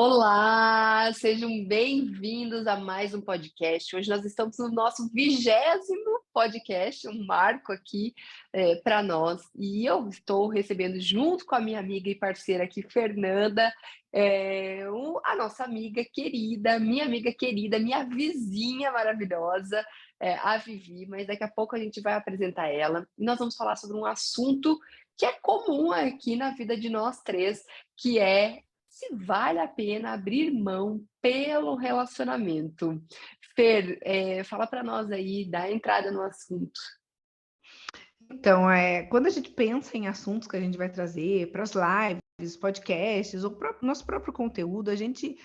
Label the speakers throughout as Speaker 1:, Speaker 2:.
Speaker 1: Olá, sejam bem-vindos a mais um podcast. Hoje nós estamos no nosso 20º podcast, um marco aqui para nós. E eu estou recebendo, junto com a minha amiga e parceira aqui, Fernanda, a nossa amiga querida, minha vizinha maravilhosa, a Vivi. Mas daqui a pouco a gente vai apresentar ela. E nós vamos falar sobre um assunto que é comum aqui na vida de nós três, que é se vale a pena abrir mão pelo relacionamento. Fer, fala para nós aí, dá entrada no assunto.
Speaker 2: Então, quando a gente pensa em assuntos que a gente vai trazer para as lives, podcasts, ou para o nosso próprio conteúdo, a gente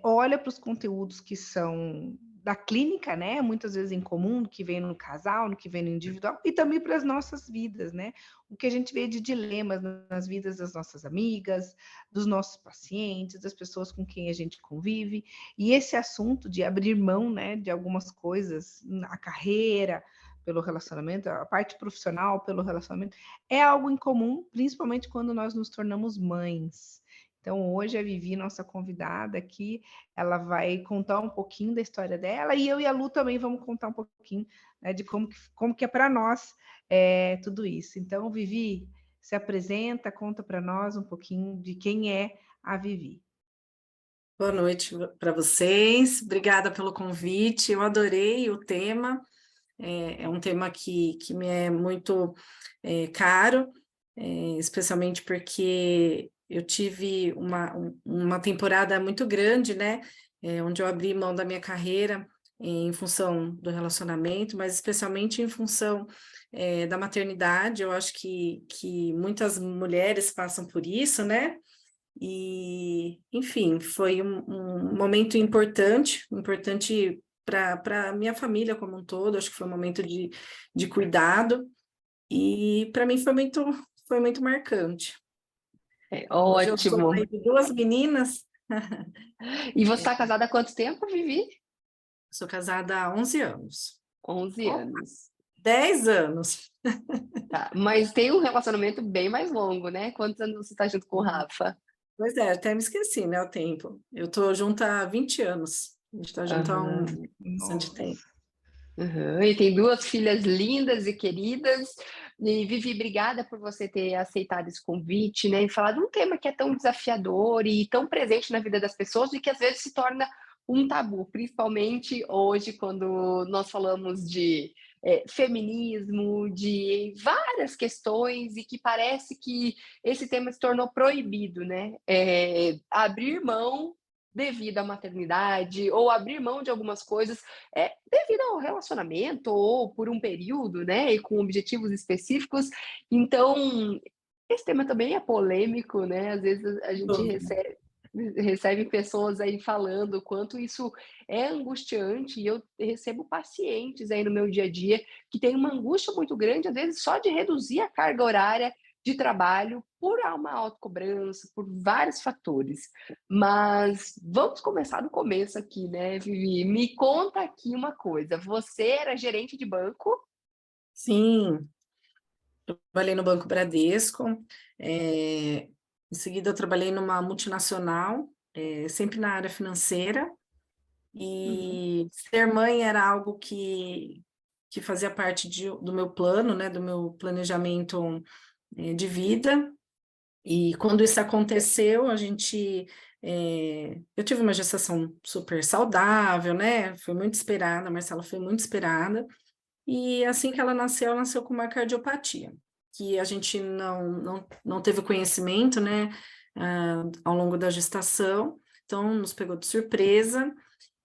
Speaker 2: olha para os conteúdos que são da clínica, né? Muitas vezes em comum, no que vem no casal, no que vem no individual, e também para as nossas vidas, né? O que a gente vê de dilemas nas vidas das nossas amigas, dos nossos pacientes, das pessoas com quem a gente convive. E esse assunto de abrir mão, né, de algumas coisas, a carreira, pelo relacionamento, a parte profissional pelo relacionamento, é algo incomum, principalmente quando nós nos tornamos mães. Então, hoje a Vivi, nossa convidada aqui, ela vai contar um pouquinho da história dela, e eu e a Lu também vamos contar um pouquinho, né, de como que é para nós tudo isso. Então, Vivi, se apresenta, conta para nós um pouquinho de quem é a Vivi.
Speaker 3: Boa noite para vocês, obrigada pelo convite, eu adorei o tema. É um tema que me é muito caro, especialmente porque eu tive uma temporada muito grande, né, onde eu abri mão da minha carreira em função do relacionamento, mas especialmente em função da maternidade. Eu acho que muitas mulheres passam por isso, né? E, enfim, foi um momento importante para a minha família como um todo. Acho que foi um momento de cuidado, e para mim foi muito marcante. Hoje eu sou
Speaker 1: Ótimo.
Speaker 3: mãe de duas meninas.
Speaker 1: E você está casada há quanto tempo, Vivi?
Speaker 3: Sou casada há 11 anos.
Speaker 1: 11 anos.
Speaker 3: 10 anos.
Speaker 1: Tá. Mas tem um relacionamento bem mais longo, né? Quantos anos você está junto com o Rafa?
Speaker 3: Pois é, até me esqueci, né, o tempo. Eu estou junta há 20 anos. A gente está junto há bastante tempo.
Speaker 1: Uhum. E tem duas filhas lindas e queridas. E Vivi, obrigada por você ter aceitado esse convite, né? E falar de um tema que é tão desafiador e tão presente na vida das pessoas e que às vezes se torna um tabu, principalmente hoje, quando nós falamos de feminismo, de várias questões, e que parece que esse tema se tornou proibido, né? Abrir mão devido à maternidade, ou abrir mão de algumas coisas devido ao relacionamento ou por um período, né, e com objetivos específicos. Então, esse tema também é polêmico, né? Às vezes a gente recebe pessoas aí falando o quanto isso é angustiante, e eu recebo pacientes aí no meu dia a dia que têm uma angústia muito grande, às vezes só de reduzir a carga horária de trabalho por uma autocobrança, por vários fatores. Mas vamos começar do começo aqui, né, Vivi? Me conta aqui uma coisa. Você era gerente de banco?
Speaker 3: Sim, trabalhei no Banco Bradesco. Em seguida eu trabalhei numa multinacional, sempre na área financeira.
Speaker 1: Uhum.
Speaker 3: E ser mãe era algo que fazia parte do meu plano, né, do meu planejamento de vida. E quando isso aconteceu, eu tive uma gestação super saudável, né? Foi muito esperada, a Marcela foi muito esperada. E assim que ela nasceu com uma cardiopatia, que a gente não teve conhecimento, né, ao longo da gestação. Então, nos pegou de surpresa.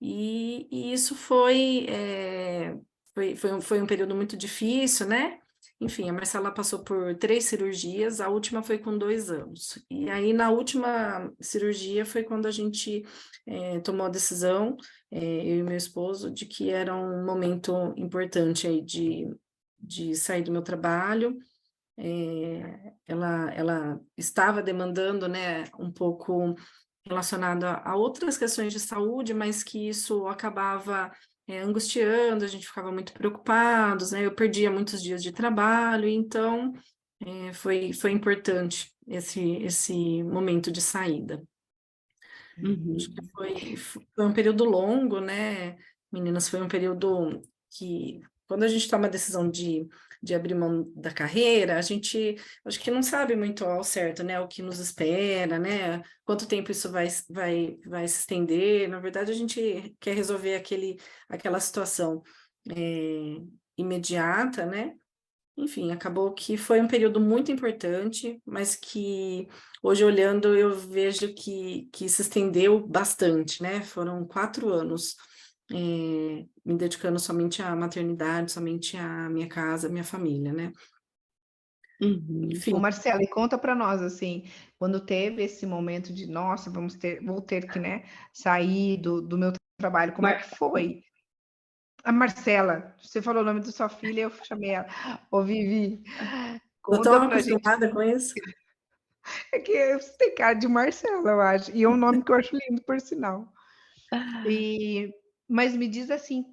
Speaker 3: E isso foi um período muito difícil, né? Enfim, a Marcela passou por 3 cirurgias, a última foi com 2 anos. E aí, na última cirurgia, foi quando a gente tomou a decisão, eu e meu esposo, de que era um momento importante aí de sair do meu trabalho. Ela estava demandando, né, um pouco relacionado a outras questões de saúde, mas que isso acabava angustiando, a gente ficava muito preocupados, né? Eu perdia muitos dias de trabalho, então foi importante esse momento de saída. Acho que
Speaker 1: Uhum.
Speaker 3: foi um período longo, né, meninas, foi um período que, quando a gente toma a decisão de abrir mão da carreira, a gente, acho que não sabe muito ao certo, né, o que nos espera, né, quanto tempo isso vai se estender. Na verdade, a gente quer resolver aquela situação imediata, né, enfim, acabou que foi um período muito importante, mas que hoje olhando eu vejo que se estendeu bastante, né? Foram 4 anos, me dedicando somente à maternidade, somente à minha casa, à minha família, né?
Speaker 1: Uhum.
Speaker 2: Ô
Speaker 3: Enfim,
Speaker 2: Marcela, e conta para nós, assim, quando teve esse momento de, nossa, vou ter que, né, sair do meu trabalho, como é que
Speaker 1: Mar-
Speaker 2: foi? A Marcela, você falou o nome da sua filha, eu chamei ela. Ô Vivi,
Speaker 3: tô tão
Speaker 2: conta pra gente.
Speaker 3: acostumada com isso.
Speaker 2: É que você tem cara de Marcela, eu acho, e é um nome que eu acho lindo, por sinal. E, mas me diz assim,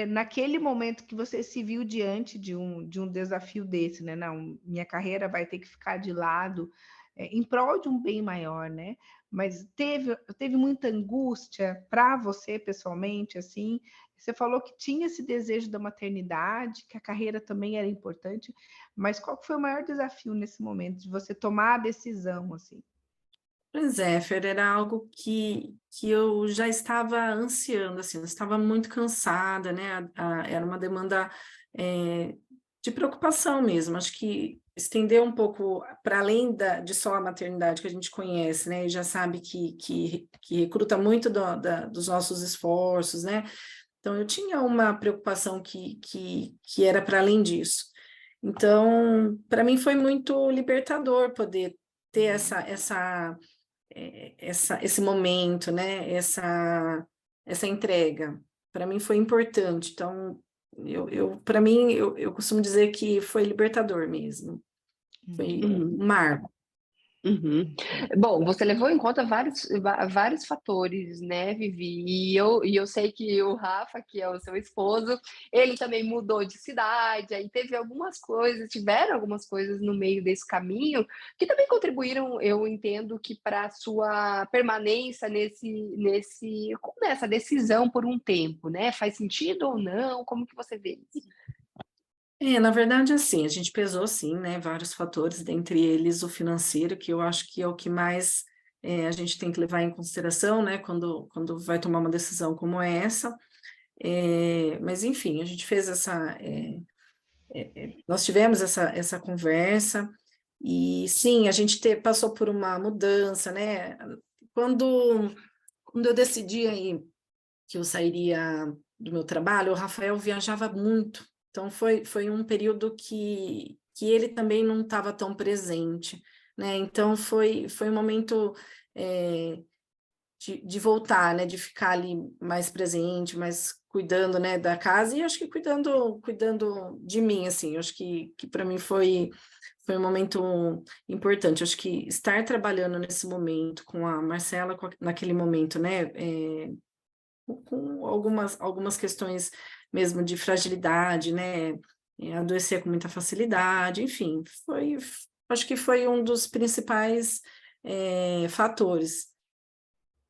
Speaker 2: naquele momento que você se viu diante de um desafio desse, né? Não, minha carreira vai ter que ficar de lado, em prol de um bem maior, né? Mas teve muita angústia para você pessoalmente, assim? Você falou que tinha esse desejo da maternidade, que a carreira também era importante, mas qual que foi o maior desafio nesse momento de você tomar a decisão, assim?
Speaker 3: Pois é, Fer, era algo que eu já estava ansiando, assim, eu estava muito cansada, né? Era uma demanda de preocupação mesmo. Acho que estender um pouco para além de só a maternidade que a gente conhece, né? E já sabe que recruta muito dos nossos esforços, né? Então, eu tinha uma preocupação que era para além disso. Então, para mim foi muito libertador poder ter esse momento, né? Essa entrega. Para mim foi importante. Então, para mim, eu costumo dizer que foi libertador mesmo. Foi
Speaker 1: Uhum.
Speaker 3: um marco.
Speaker 1: Uhum. Bom, você levou em conta vários fatores, né, Vivi? E eu sei que o Rafa, que é o seu esposo, ele também mudou de cidade, aí tiveram algumas coisas no meio desse caminho que também contribuíram, eu entendo que para a sua permanência nessa decisão por um tempo, né? Faz sentido ou não? Como que você vê isso?
Speaker 3: Na verdade, assim, a gente pesou, sim, né, vários fatores, dentre eles o financeiro, que eu acho que é o que mais a gente tem que levar em consideração, né, quando vai tomar uma decisão como essa. Mas, enfim, a gente fez nós tivemos essa conversa, e sim, a gente passou por uma mudança, né? Quando, quando eu decidi aí que eu sairia do meu trabalho, o Rafael viajava muito, então foi um período que ele também não estava tão presente, né? Então foi um momento de voltar, né? De ficar ali mais presente, mais cuidando, né, da casa e acho que cuidando de mim, assim. Eu acho que para mim foi um momento importante. Eu acho que estar trabalhando nesse momento com a Marcela, naquele momento, né, com algumas questões mesmo de fragilidade, né, adoecer com muita facilidade, enfim, acho que foi um dos principais fatores.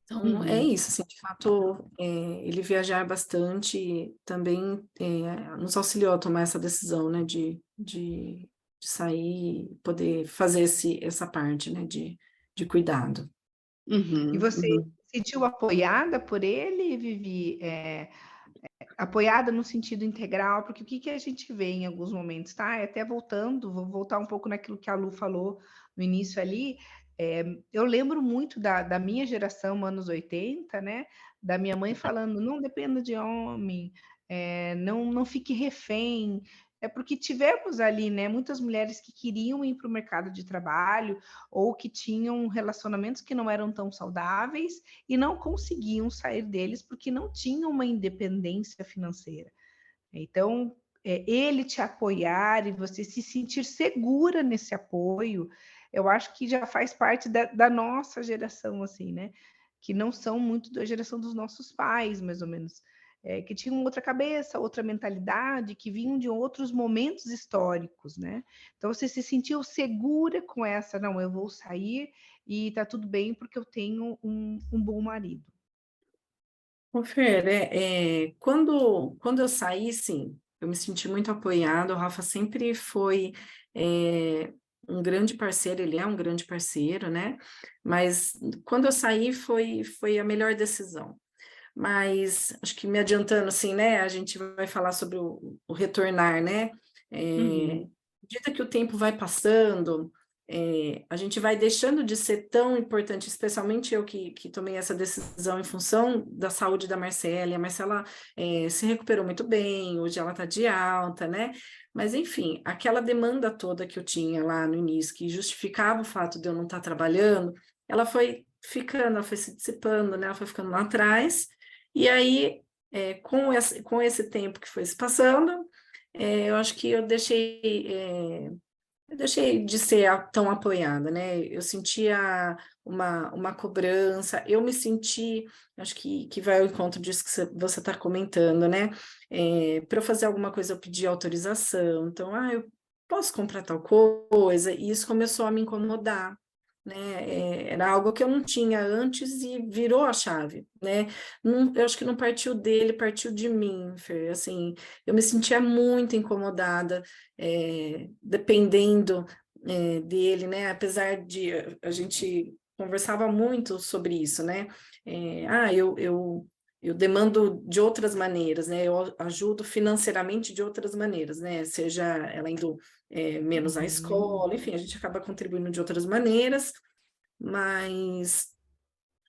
Speaker 3: Então, é
Speaker 1: Uhum.
Speaker 3: isso, assim, de fato, ele viajar bastante também nos auxiliou a tomar essa decisão, né, de sair e poder fazer essa parte, né, de cuidado.
Speaker 2: E
Speaker 1: Uhum.
Speaker 2: você
Speaker 1: Uhum.
Speaker 2: se sentiu apoiada por ele, Vivi? Apoiada no sentido integral, porque o que que a gente vê em alguns momentos, tá? Até voltando, vou voltar um pouco naquilo que a Lu falou no início ali. Eu lembro muito da minha geração, anos 80, né? Da minha mãe falando, não dependa de homem, não fique refém. É porque tivemos ali, né, muitas mulheres que queriam ir para o mercado de trabalho ou que tinham relacionamentos que não eram tão saudáveis e não conseguiam sair deles porque não tinham uma independência financeira. Então, ele te apoiar e você se sentir segura nesse apoio, eu acho que já faz parte da nossa geração, assim, né? Que não são muito da geração dos nossos pais, mais ou menos. que tinham outra cabeça, outra mentalidade, que vinham de outros momentos históricos, né? Então você se sentiu segura com essa, não, eu vou sair e tá tudo bem porque eu tenho um bom marido.
Speaker 3: Ô, Fer, quando eu saí, sim, eu me senti muito apoiada. O Rafa sempre foi é, um grande parceiro, ele é um grande parceiro, né? Mas quando eu saí foi a melhor decisão. Mas acho que me adiantando, assim, né? A gente vai falar sobre o retornar, né?
Speaker 2: Uhum.
Speaker 3: À medida que o tempo vai passando, a gente vai deixando de ser tão importante, especialmente eu que tomei essa decisão em função da saúde da Marcela, e a Marcela se recuperou muito bem, hoje ela está de alta, né? Mas, enfim, aquela demanda toda que eu tinha lá no início, que justificava o fato de eu não estar trabalhando, ela foi ficando, ela foi se dissipando, né? Ela foi ficando lá atrás, e aí, com esse tempo que foi se passando, eu acho que eu deixei de ser tão apoiada, né? Eu sentia uma cobrança, eu me senti, acho que vai ao encontro disso que você está comentando, né? Para eu fazer alguma coisa, eu pedi autorização, então, eu posso comprar tal coisa, e isso começou a me incomodar, né? Era algo que eu não tinha antes e virou a chave, né? Eu acho que não partiu dele, partiu de mim, Fer, assim, eu me sentia muito incomodada, dependendo dele, né? Apesar de a gente conversava muito sobre isso, né? Eu demando de outras maneiras, né? Eu ajudo financeiramente de outras maneiras, né? Seja ela indo menos à
Speaker 2: Uhum.
Speaker 3: escola, enfim, a gente acaba contribuindo de outras maneiras, mas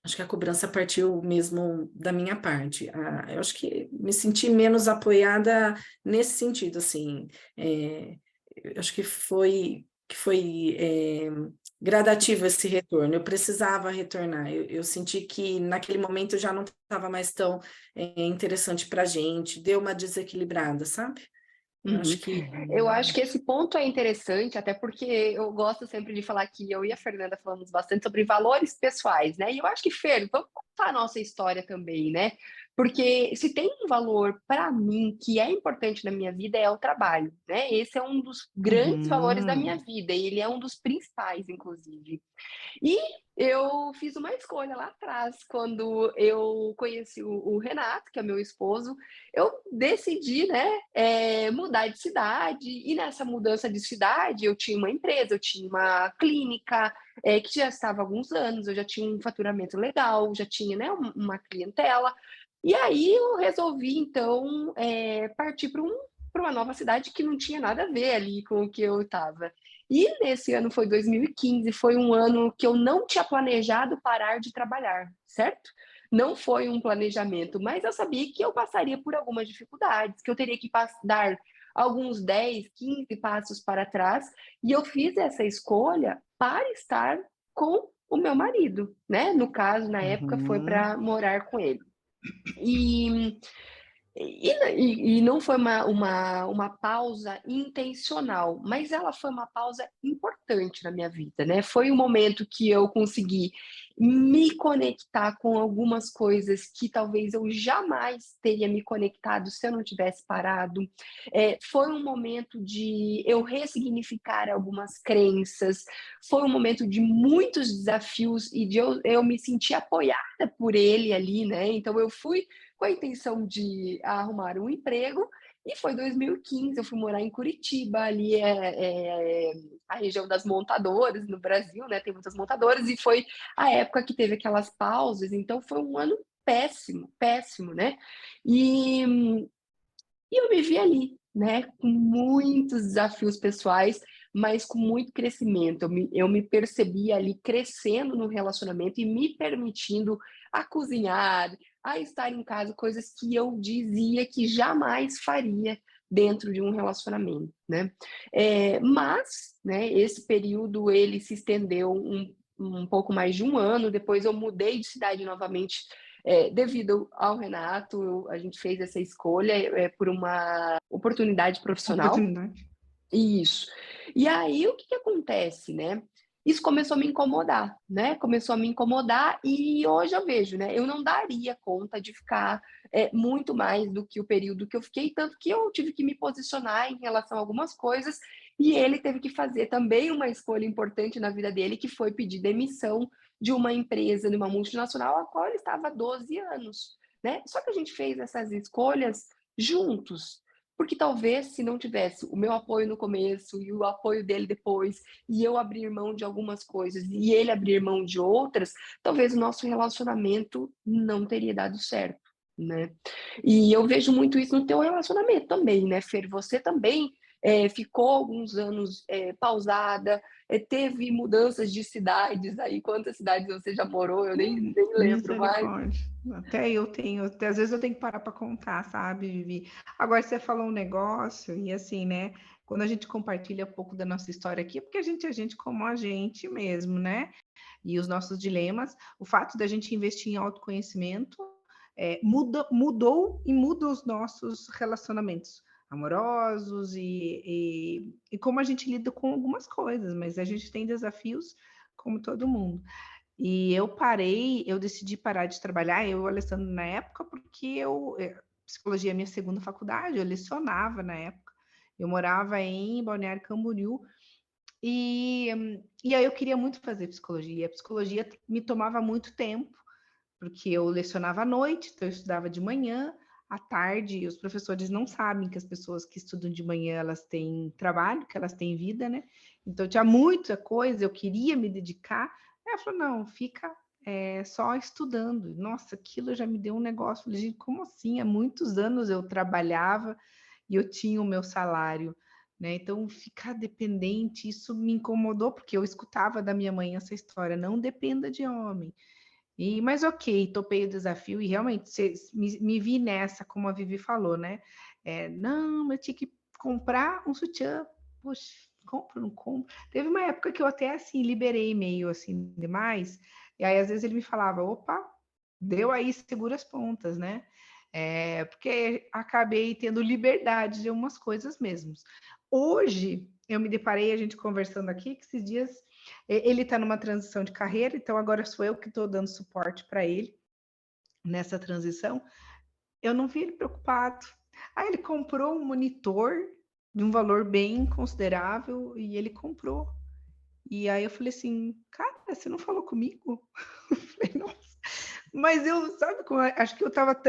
Speaker 3: acho que a cobrança partiu mesmo da minha parte. Eu acho que me senti menos apoiada nesse sentido, assim. Eu acho que foi gradativo esse retorno. Eu precisava retornar. Eu senti que naquele momento já não estava mais tão interessante para a gente. Deu uma desequilibrada, sabe? Eu
Speaker 1: Uhum.
Speaker 3: acho que
Speaker 1: Eu acho que esse ponto é interessante, até porque eu gosto sempre de falar que eu e a Fernanda falamos bastante sobre valores pessoais, né? E eu acho que, Fer, vamos contar a nossa história também, né? Porque se tem um valor para mim que é importante na minha vida é o trabalho, né? Esse é um dos grandes valores da minha
Speaker 2: Uhum.
Speaker 1: vida e ele é um dos principais, inclusive. E eu fiz uma escolha lá atrás, quando eu conheci o Renato, que é meu esposo, eu decidi, né, mudar de cidade, e nessa mudança de cidade eu tinha uma empresa, eu tinha uma clínica, que já estava há alguns anos, eu já tinha um faturamento legal, já tinha, né, uma clientela, e aí eu resolvi, então, partir para uma nova cidade que não tinha nada a ver ali com o que eu estava. E nesse ano foi 2015, foi um ano que eu não tinha planejado parar de trabalhar, certo? Não foi um planejamento, mas eu sabia que eu passaria por algumas dificuldades, que eu teria que dar alguns 10, 15 passos para trás, e eu fiz essa escolha para estar com o meu marido, né? No caso, na época, foi
Speaker 2: Uhum.
Speaker 1: para morar com ele. E e não foi uma pausa intencional, mas ela foi uma pausa importante na minha vida, né? Foi um momento que eu consegui me conectar com algumas coisas que talvez eu jamais teria me conectado se eu não tivesse parado. Foi um momento de eu ressignificar algumas crenças, foi um momento de muitos desafios e de eu me sentir apoiada por ele ali, né? Então eu fui com a intenção de arrumar um emprego, e foi 2015, eu fui morar em Curitiba, ali a região das montadoras no Brasil, né? Tem muitas montadoras, e foi a época que teve aquelas pausas, então foi um ano péssimo, péssimo, né? E, e eu me vi ali, né? Com muitos desafios pessoais, mas com muito crescimento. Eu me percebi ali crescendo no relacionamento e me permitindo a cozinhar, a estar em casa, coisas que eu dizia que jamais faria dentro de um relacionamento, né? Mas, né, esse período ele se estendeu um pouco mais de um ano, depois eu mudei de cidade novamente, devido ao Renato, a gente fez essa escolha por uma oportunidade profissional.
Speaker 2: Oportunidade.
Speaker 1: Isso. E aí o que acontece, né? isso começou a me incomodar, né? Começou a me incomodar e hoje eu vejo, né? Eu não daria conta de ficar muito mais do que o período que eu fiquei, tanto que eu tive que me posicionar em relação a algumas coisas e ele teve que fazer também uma escolha importante na vida dele, que foi pedir demissão de uma empresa, de uma multinacional, a qual ele estava há 12 anos, né? Só que a gente fez essas escolhas juntos, porque talvez se não tivesse o meu apoio no começo e o apoio dele depois, e eu abrir mão de algumas coisas e ele abrir mão de outras, talvez o nosso relacionamento não teria dado certo, né? E eu vejo muito isso no teu relacionamento também, né, Fer? Você também ficou alguns anos pausada, teve mudanças de cidades aí. Quantas cidades você já morou? Eu nem lembro mais.
Speaker 2: Misericórdia. Até eu tenho, até, às vezes eu tenho que parar para contar, sabe, Vivi? Agora você falou um negócio, e assim, né? Quando a gente compartilha um pouco da nossa história aqui, é porque a gente é gente como a gente mesmo, né? E os nossos dilemas, o fato da gente investir em autoconhecimento mudou e muda os nossos relacionamentos amorosos e como a gente lida com algumas coisas, mas a gente tem desafios como todo mundo. E eu decidi parar de trabalhar, eu e o Alessandro, na época, porque psicologia é minha segunda faculdade, eu lecionava na época. Eu morava em Balneário Camboriú e aí eu queria muito fazer psicologia. A psicologia me tomava muito tempo, porque eu lecionava à noite, então eu estudava de manhã, à tarde, os professores não sabem que as pessoas que estudam de manhã, elas têm trabalho, que elas têm vida, né? Então tinha muita coisa, eu queria me dedicar. Aí ela falou, não, fica só estudando. Nossa, aquilo já me deu um negócio. Eu falei, gente, como assim? Há muitos anos eu trabalhava e eu tinha o meu salário, né? Então, ficar dependente, isso me incomodou, porque eu escutava da minha mãe essa história, não dependa de homem. Mas ok, topei o desafio e realmente me vi nessa, como a Vivi falou, né? Não, eu tinha que comprar um sutiã. Poxa, compro, não compro. Teve uma época que eu até assim liberei meio assim demais, e aí às vezes ele me falava, opa, deu aí, segura as pontas, né? Porque acabei tendo liberdade de algumas coisas mesmo. Hoje eu me deparei, a gente conversando aqui, que esses dias ele está numa transição de carreira, então agora sou eu que estou dando suporte para ele nessa transição. Eu não vi ele preocupado. Aí ele comprou um monitor de um valor bem considerável e ele comprou. E aí eu falei assim, cara, você não falou comigo? Eu falei, nossa. Mas eu, sabe, acho que eu estava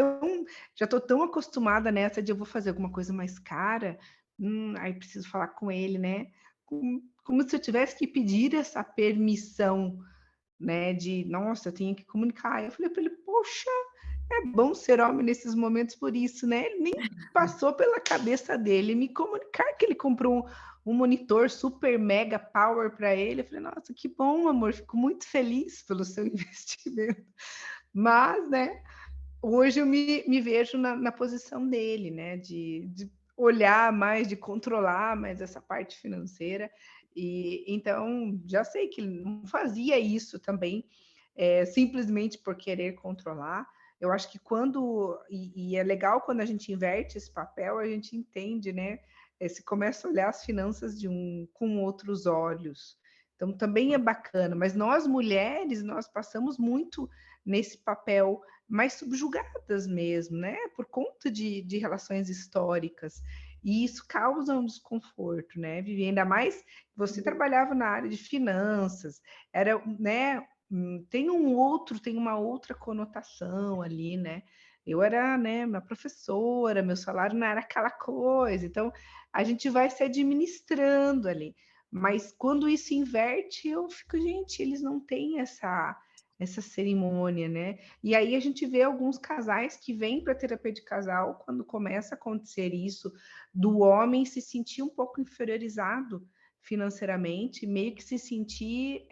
Speaker 2: já estou tão acostumada nessa de eu vou fazer alguma coisa mais cara, aí preciso falar com ele, né? Como se eu tivesse que pedir essa permissão, né? De, nossa, eu tenho que comunicar. Eu falei para ele, poxa, é bom ser homem nesses momentos por isso, né? Ele nem passou pela cabeça dele me comunicar que ele comprou um monitor super mega power para ele. Eu falei, nossa, que bom, amor, fico muito feliz pelo seu investimento. Mas, né, hoje eu me vejo na posição dele, né, de olhar mais, de controlar mais essa parte financeira. E então já sei que ele não fazia isso também, simplesmente por querer controlar. Eu acho que e é legal quando a gente inverte esse papel, a gente entende, né? Se começa a olhar as finanças com outros olhos. Então também é bacana, mas nós mulheres, nós passamos muito nesse papel mais subjugadas mesmo, né? Por conta de relações históricas. E isso causa um desconforto, né, Vivi? Ainda mais você trabalhava na área de finanças, era, né? Tem uma outra conotação ali, né? Eu era, né, uma professora, meu salário não era aquela coisa, então a gente vai se administrando ali. Mas quando isso inverte, eu fico, gente, eles não têm essa cerimônia, né? E aí a gente vê alguns casais que vêm para terapia de casal quando começa a acontecer isso, do homem se sentir um pouco inferiorizado financeiramente, meio que se sentir,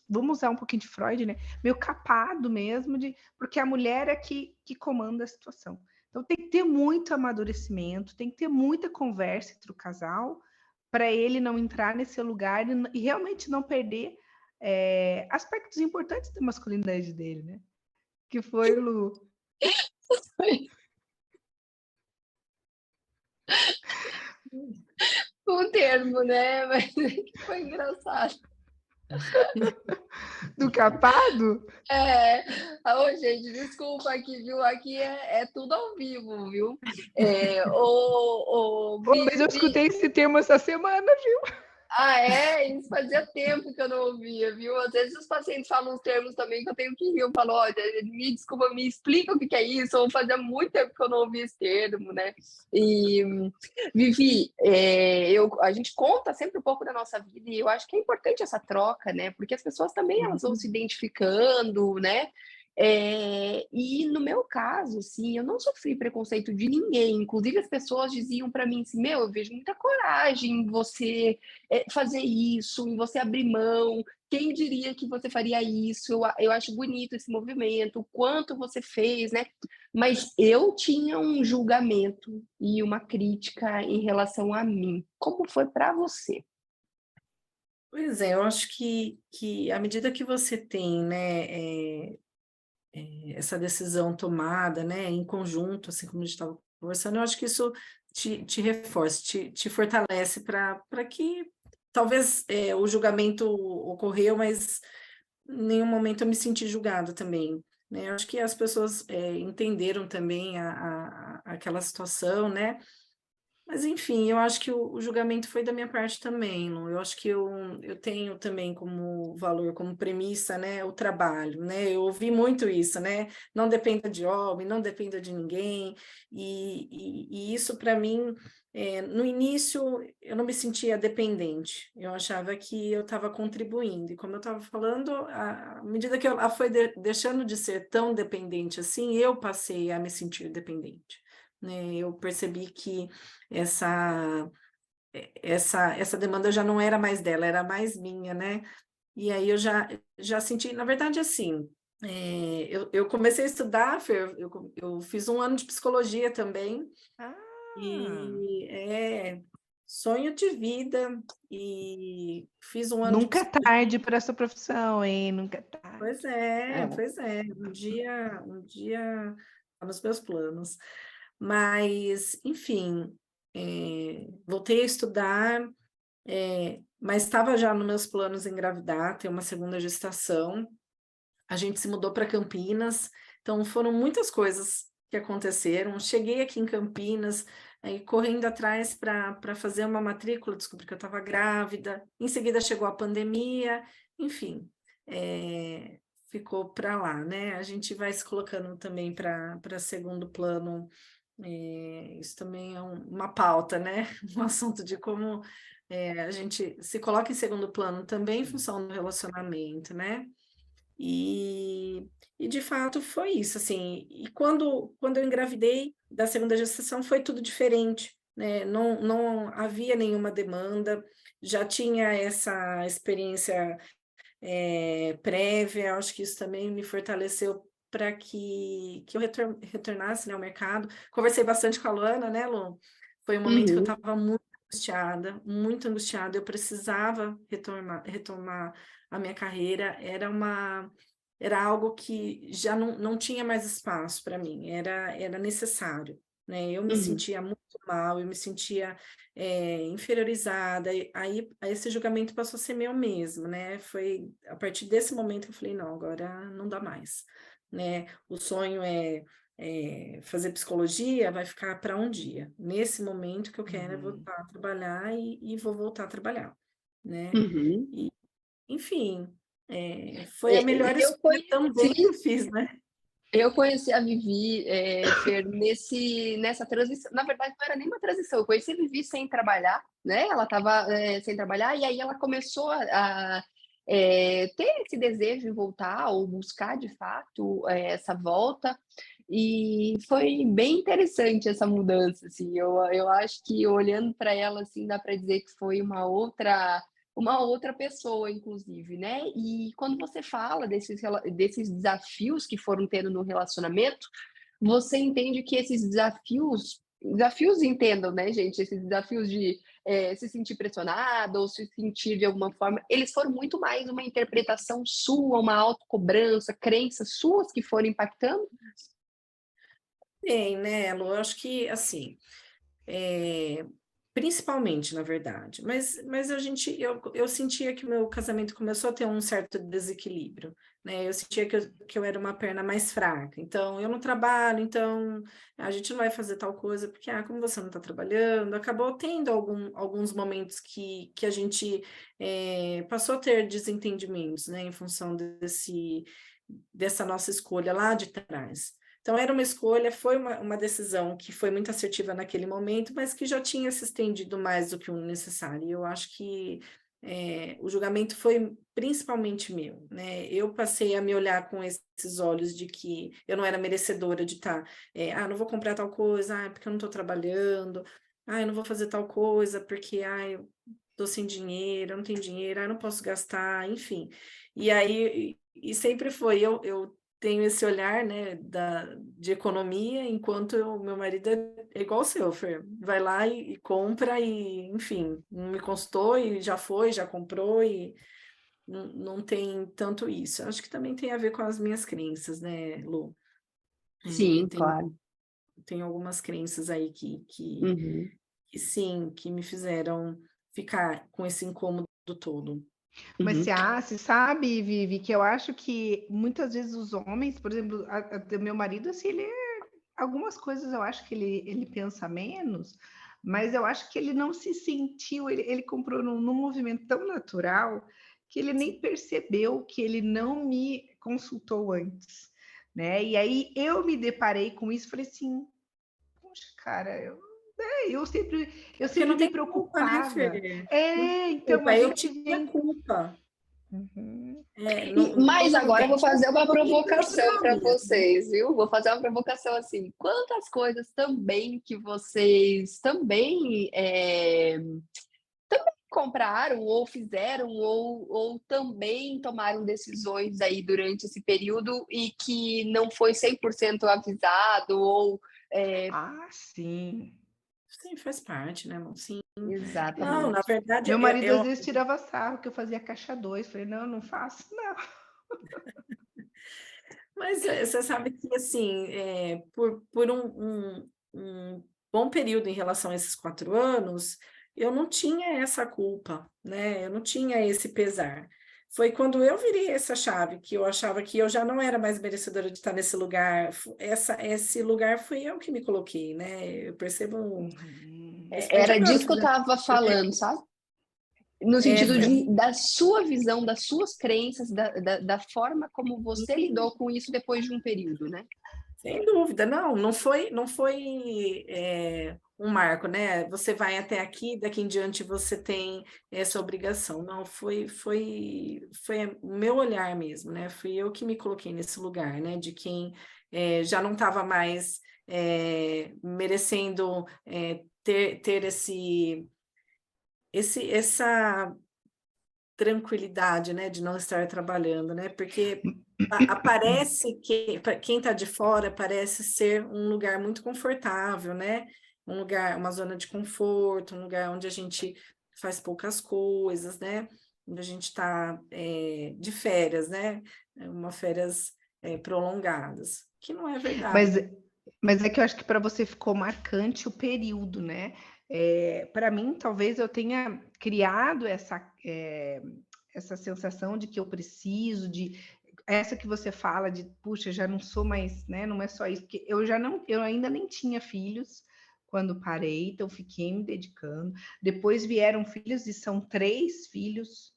Speaker 2: vamos usar um pouquinho de Freud, né? Meio capado mesmo, porque a mulher é que comanda a situação. Então tem que ter muito amadurecimento, tem que ter muita conversa entre o casal para ele não entrar nesse lugar e realmente não perder aspectos importantes da masculinidade dele, né? Que foi, Lu?
Speaker 1: Um termo, né? Mas foi engraçado.
Speaker 2: Do capado?
Speaker 1: É, ô, gente, desculpa aqui, viu? Aqui é tudo ao vivo, viu?
Speaker 2: Ô, mas eu
Speaker 1: Vivi,
Speaker 2: escutei esse termo essa semana, viu?
Speaker 1: ah, é? Isso fazia tempo que eu não ouvia, viu? Às vezes os pacientes falam uns termos também que eu tenho que rir. Eu falo, olha, me desculpa, me explica o que que é isso, ou fazia muito tempo que eu não ouvi esse termo, né? E, Vivi, a gente conta sempre um pouco da nossa vida e eu acho que é importante essa troca, né? Porque as pessoas também elas vão se identificando, né? E no meu caso, assim, eu não sofri preconceito de ninguém. Inclusive, as pessoas diziam para mim assim: Meu, eu vejo muita coragem em você fazer isso, em você abrir mão. Quem diria que você faria isso? Eu acho bonito esse movimento, o quanto você fez, né? Mas eu tinha um julgamento e uma crítica em relação a mim. Como foi para você?
Speaker 3: Pois é, eu acho que à medida que você tem, né, essa decisão tomada, né, em conjunto, assim como a gente estava conversando, eu acho que isso te reforça, te fortalece para que talvez o julgamento ocorreu, mas em nenhum momento eu me senti julgada também, né? Eu acho que as pessoas entenderam também aquela situação, né? Mas, enfim, eu acho que o julgamento foi da minha parte também, Lu. Eu acho que eu tenho também como valor, como premissa, né, o trabalho, né? Eu ouvi muito isso, né? Não dependa de homem, não dependa de ninguém. E isso, para mim, no início, eu não me sentia dependente. Eu achava que eu estava contribuindo. E como eu estava falando, à medida que ela foi deixando de ser tão dependente assim, eu passei a me sentir dependente, né? Eu percebi que essa essa demanda já não era mais dela, era mais minha, né? E aí eu já senti, na verdade, assim, eu comecei a estudar, Fer, eu fiz um ano de psicologia também,
Speaker 2: Ah,
Speaker 3: e sonho de vida, e fiz um ano de
Speaker 2: nunca é
Speaker 3: psicologia.
Speaker 2: tarde para essa profissão, hein? Nunca é tarde.
Speaker 3: Pois é,
Speaker 1: É.
Speaker 3: pois é, um dia tá nos meus planos. Mas, enfim, voltei a estudar, mas estava já nos meus planos engravidar, ter uma segunda gestação. A gente se mudou para Campinas, então foram muitas coisas que aconteceram. Cheguei aqui em Campinas, aí correndo atrás para fazer uma matrícula, descobri que eu estava grávida. Em seguida chegou a pandemia, enfim, ficou para lá, né? A gente vai se colocando também para segundo plano. Isso também é uma pauta, né? Um assunto de como a gente se coloca em segundo plano também em função do relacionamento, né? E, e de fato foi isso, assim. E quando eu engravidei da segunda gestação foi tudo diferente, né? Não havia nenhuma demanda, já tinha essa experiência prévia, acho que isso também me fortaleceu para que eu retornasse, né, ao mercado. Conversei bastante com a Luana, né, Lu? Foi um momento que eu
Speaker 1: Uhum.
Speaker 3: estava muito angustiada, eu precisava retomar a minha carreira, era algo que já não tinha mais espaço para mim, era necessário, né? Eu me
Speaker 1: Uhum.
Speaker 3: sentia muito mal, eu me sentia inferiorizada, e aí esse julgamento passou a ser meu mesmo, né? Foi a partir desse momento que eu falei, não, agora não dá mais, né? O sonho fazer psicologia, vai ficar para um dia. Nesse momento que eu quero é
Speaker 2: Uhum.
Speaker 3: voltar a trabalhar e vou voltar a trabalhar, né?
Speaker 1: Uhum.
Speaker 3: E, enfim, foi a melhor
Speaker 1: Eu
Speaker 3: escolha também que
Speaker 1: conheci
Speaker 3: eu fiz, né?
Speaker 1: Eu conheci a Vivi, Fer, nessa transição. Na verdade, não era nem uma transição. Eu conheci a Vivi sem trabalhar, né? Ela estava sem trabalhar, e aí ela começou a ter esse desejo de voltar, ou buscar de fato essa volta. E foi bem interessante essa mudança, assim. Eu acho que olhando para ela, assim, dá para dizer que foi uma outra pessoa, inclusive, né? E quando você fala desses desafios que foram tendo no relacionamento, você entende que esses desafios entendam, né, gente? Esses desafios de se sentir pressionado ou se sentir de alguma forma, eles foram muito mais uma interpretação sua, uma autocobrança, crenças suas que foram impactando?
Speaker 3: Tem, né, Lu? Eu acho que, assim, Principalmente, na verdade, mas eu sentia que o meu casamento começou a ter um certo desequilíbrio, né? Eu sentia que eu era uma perna mais fraca, então eu não trabalho, então a gente não vai fazer tal coisa, porque como você não está trabalhando, acabou tendo alguns momentos que a gente passou a ter desentendimentos, né, em função dessa nossa escolha lá de trás. Então, era uma escolha, foi uma decisão que foi muito assertiva naquele momento, mas que já tinha se estendido mais do que o necessário. E eu acho que o julgamento foi principalmente meu, né? Eu passei a me olhar com esses olhos de que eu não era merecedora de estar, não vou comprar tal coisa, porque eu não estou trabalhando, eu não vou fazer tal coisa, porque eu estou sem dinheiro, eu não tenho dinheiro, eu não posso gastar, enfim. E aí, e sempre foi, eu tenho esse olhar, né, de economia, enquanto o meu marido é igual o seu, Fer. Vai lá e compra e, enfim, não me consultou e já foi, já comprou e não tem tanto isso. Acho que também tem a ver com as minhas crenças, né, Lu?
Speaker 1: Sim, claro.
Speaker 3: Tem algumas crenças aí
Speaker 1: Uhum.
Speaker 3: que sim, que me fizeram ficar com esse incômodo todo.
Speaker 2: Mas
Speaker 1: Uhum.
Speaker 2: você sabe, Vivi, que eu acho que muitas vezes os homens, por exemplo, meu marido, assim, algumas coisas eu acho que ele pensa menos, mas eu acho que ele não se sentiu, ele comprou num movimento tão natural que ele nem percebeu que ele não me consultou antes, né? E aí eu me deparei com isso e falei assim, poxa, cara, eu
Speaker 3: Porque
Speaker 2: sempre
Speaker 3: não
Speaker 2: me
Speaker 3: tem culpa, né,
Speaker 2: preocupava.
Speaker 3: Fer? Não tem
Speaker 2: Então a
Speaker 3: culpa. Eu
Speaker 2: gente
Speaker 3: tinha
Speaker 2: vem.
Speaker 3: culpa.
Speaker 2: Uhum.
Speaker 1: Mas
Speaker 3: Todo mundo
Speaker 1: agora eu
Speaker 3: tem
Speaker 1: vou fazer uma
Speaker 3: culpa e
Speaker 1: provocação para
Speaker 3: mesmo.
Speaker 1: vocês, viu? Vou fazer uma provocação assim. Quantas coisas também que vocês também compraram ou fizeram ou também tomaram decisões aí durante esse período e que não foi 100% avisado ou
Speaker 2: Sim.
Speaker 3: Sim, faz parte, né, amor? Sim. Não, na
Speaker 1: exatamente.
Speaker 3: verdade,
Speaker 2: Meu marido às vezes tirava sarro que eu fazia caixa 2. Falei, não, não faço, não.
Speaker 3: mas você sabe que, assim, por um bom período em relação a esses 4 anos, eu não tinha essa culpa, né? Eu não tinha esse pesar. Foi quando eu virei essa chave, que eu achava que eu já não era mais merecedora de estar nesse lugar. Esse lugar fui eu que me coloquei, né? Eu percebo, principalmente
Speaker 1: Era
Speaker 3: agora,
Speaker 1: disso que eu
Speaker 3: fazendo.
Speaker 1: estava falando, sabe? No sentido
Speaker 3: É,
Speaker 1: da sua visão, das suas crenças, da forma como você lidou com isso depois de um período, né?
Speaker 3: sem dúvida, não foi um marco, né? Você vai até aqui, daqui em diante você tem essa obrigação. Não, foi o meu olhar mesmo, né? Fui eu que me coloquei nesse lugar, né? De quem já não estava mais merecendo ter essa tranquilidade, né, de não estar trabalhando, né, porque aparece que para quem está de fora parece ser um lugar muito confortável, né, um lugar, uma zona de conforto, um lugar onde a gente faz poucas coisas, né, onde a gente está de férias, né, uma férias prolongadas, que não é verdade.
Speaker 2: Mas, mas é que eu acho que para você ficou marcante o período, né? Para mim, talvez eu tenha criado essa sensação de que eu preciso, de essa que você fala de, puxa, já não sou mais, né? Não é só isso, porque eu ainda nem tinha filhos quando parei, então fiquei me dedicando. Depois vieram filhos e são 3 filhos.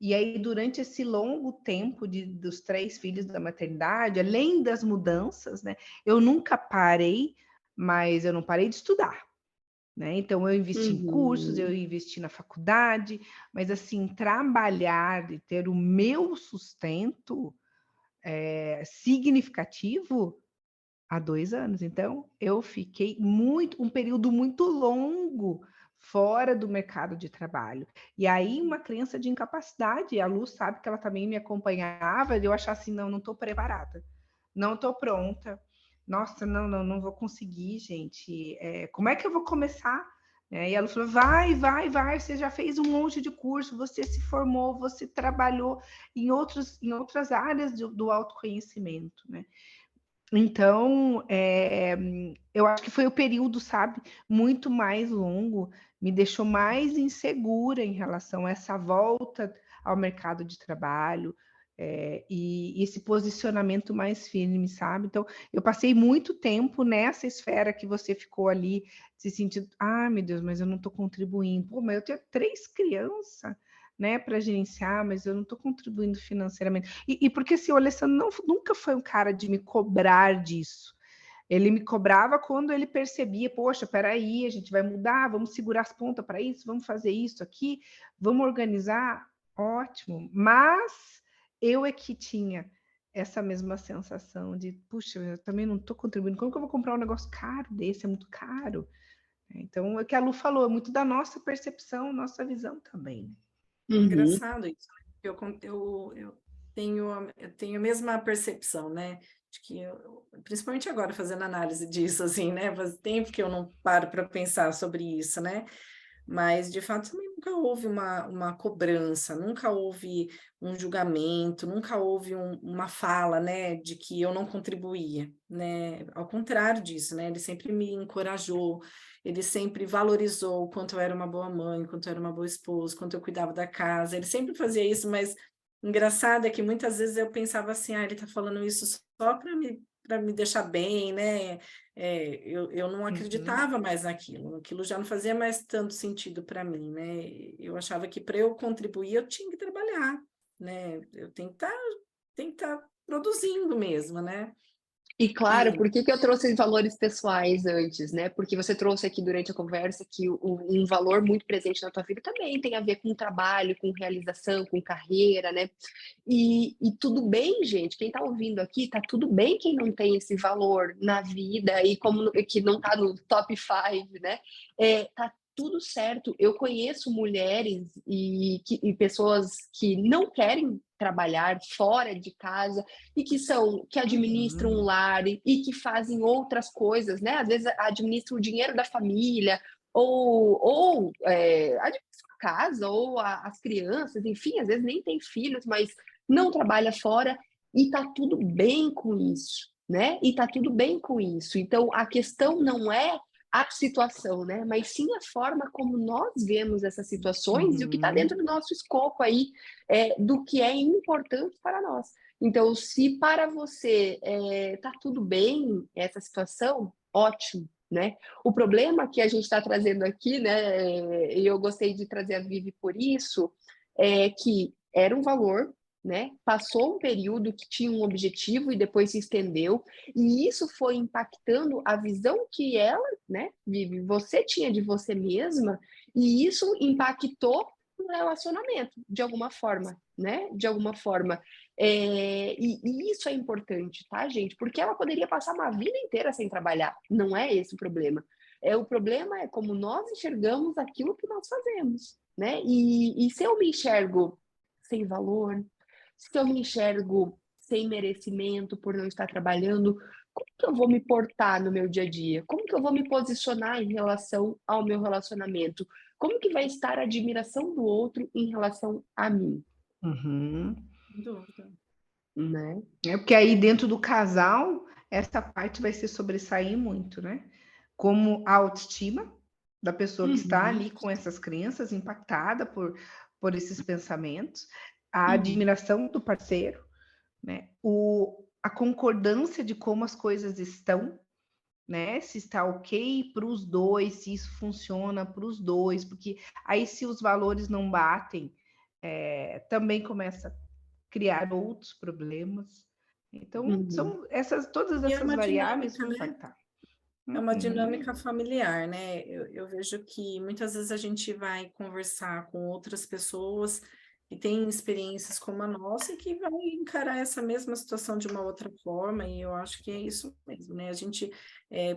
Speaker 2: E aí, durante esse longo tempo dos 3 filhos da maternidade, além das mudanças, né? Eu nunca parei, mas eu não parei de estudar. Né? Então, eu investi em cursos, eu
Speaker 1: Uhum.
Speaker 2: investi na faculdade, mas assim, trabalhar e ter o meu sustento significativo há 2 anos. Então, eu fiquei um período muito longo fora do mercado de trabalho. E aí, uma crença de incapacidade. A Lu sabe que ela também me acompanhava, e eu achava assim, não estou preparada, não estou pronta. Nossa, não vou conseguir, gente. Como é que eu vou começar? E ela falou, vai, você já fez um monte de curso, você se formou, você trabalhou em outras áreas do autoconhecimento, né? Então, eu acho que foi o período, sabe, muito mais longo, me deixou mais insegura em relação a essa volta ao mercado de trabalho, e esse posicionamento mais firme, sabe? Então, eu passei muito tempo nessa esfera que você ficou ali, se sentindo, ah, meu Deus, mas eu não estou contribuindo. Pô, mas eu tenho 3 crianças, né, para gerenciar, mas eu não estou contribuindo financeiramente. E porque assim, o Alessandro nunca foi um cara de me cobrar disso. Ele me cobrava quando ele percebia, poxa, peraí, a gente vai mudar, vamos segurar as pontas para isso, vamos fazer isso aqui, vamos organizar, ótimo. Mas eu é que tinha essa mesma sensação de, puxa, eu também não estou contribuindo, como que eu vou comprar um negócio caro desse? É muito caro. Então, é o que a Lu falou, é muito da nossa percepção, nossa visão também.
Speaker 1: Uhum.
Speaker 3: Engraçado isso, né? Eu tenho a mesma percepção, né? De que principalmente agora fazendo análise disso, assim, né? Faz tempo que eu não paro para pensar sobre isso, né? Mas, de fato, também nunca houve uma cobrança, nunca houve um julgamento, nunca houve uma fala, né, de que eu não contribuía, né? Ao contrário disso, né? Ele sempre me encorajou, ele sempre valorizou o quanto eu era uma boa mãe, o quanto eu era uma boa esposa, o quanto eu cuidava da casa. Ele sempre fazia isso, mas engraçado é que muitas vezes eu pensava assim, ah, ele está falando isso só para me deixar bem, né? Eu não
Speaker 2: Uhum.
Speaker 3: acreditava mais naquilo, aquilo já não fazia mais tanto sentido para mim, né? Eu achava que para eu contribuir eu tinha que trabalhar, né? Eu tenho que estar produzindo mesmo, né?
Speaker 1: E claro,
Speaker 3: E
Speaker 1: por que que eu trouxe os valores pessoais antes, né? Porque você trouxe aqui durante a conversa que um valor muito presente na tua vida também tem a ver com trabalho, com realização, com carreira, né? E tudo bem, gente, quem tá ouvindo aqui, tá tudo bem quem não tem esse valor na vida e como que não tá no top 5, né? Tá tudo certo. Eu conheço mulheres e pessoas que não querem trabalhar fora de casa e que administram um
Speaker 3: uhum,
Speaker 1: lar e que fazem outras coisas, né? Às vezes administram o dinheiro da família ou administram a casa ou as crianças, enfim, às vezes nem tem filhos, mas não trabalha fora e tá tudo bem com isso, né? E tá tudo bem com isso. Então a questão não é a situação, né? Mas sim a forma como nós vemos essas situações e o que está
Speaker 2: Uhum.
Speaker 1: dentro do nosso escopo aí, do que é importante para nós. Então, se para você tá tudo bem essa situação, ótimo, né? O problema que a gente está trazendo aqui, né? E eu gostei de trazer a Vivi por isso, é que era um valor, né? Passou um período que tinha um objetivo e depois se estendeu, e isso foi impactando a visão que ela, né, Vivi, você tinha de você mesma, e isso impactou no relacionamento, de alguma forma, né? De alguma forma. E isso é importante, tá, gente? Porque ela poderia passar uma vida inteira sem trabalhar. Não é esse o problema. O problema é como nós enxergamos aquilo que nós fazemos, né? E se eu me enxergo sem valor, se eu me enxergo sem merecimento por não estar trabalhando, como que eu vou me portar no meu dia a dia? Como que eu vou me posicionar em relação ao meu relacionamento? Como que vai estar a admiração do outro em relação a mim,
Speaker 2: Uhum.
Speaker 3: sem dúvida.
Speaker 1: né?
Speaker 2: Porque aí dentro do casal, essa parte vai se sobressair muito, né? Como a autoestima da pessoa que está
Speaker 1: Uhum,
Speaker 2: ali com essas crenças, impactada por esses pensamentos, a
Speaker 1: uhum,
Speaker 2: admiração do parceiro, né? A concordância de como as coisas estão, né? Se está ok para os dois, se isso funciona para os dois, porque aí se os valores não batem, também começa a criar outros problemas. Então,
Speaker 1: uhum.
Speaker 2: são todas
Speaker 3: E é
Speaker 2: essas
Speaker 3: uma
Speaker 2: variáveis
Speaker 3: dinâmica,
Speaker 2: vão
Speaker 3: né?
Speaker 2: impactar.
Speaker 3: É uma
Speaker 2: Uhum.
Speaker 3: dinâmica familiar, né? Eu vejo que muitas vezes a gente vai conversar com outras pessoas que têm experiências como a nossa e que vai encarar essa mesma situação de uma outra forma, e eu acho que é isso mesmo, né? A gente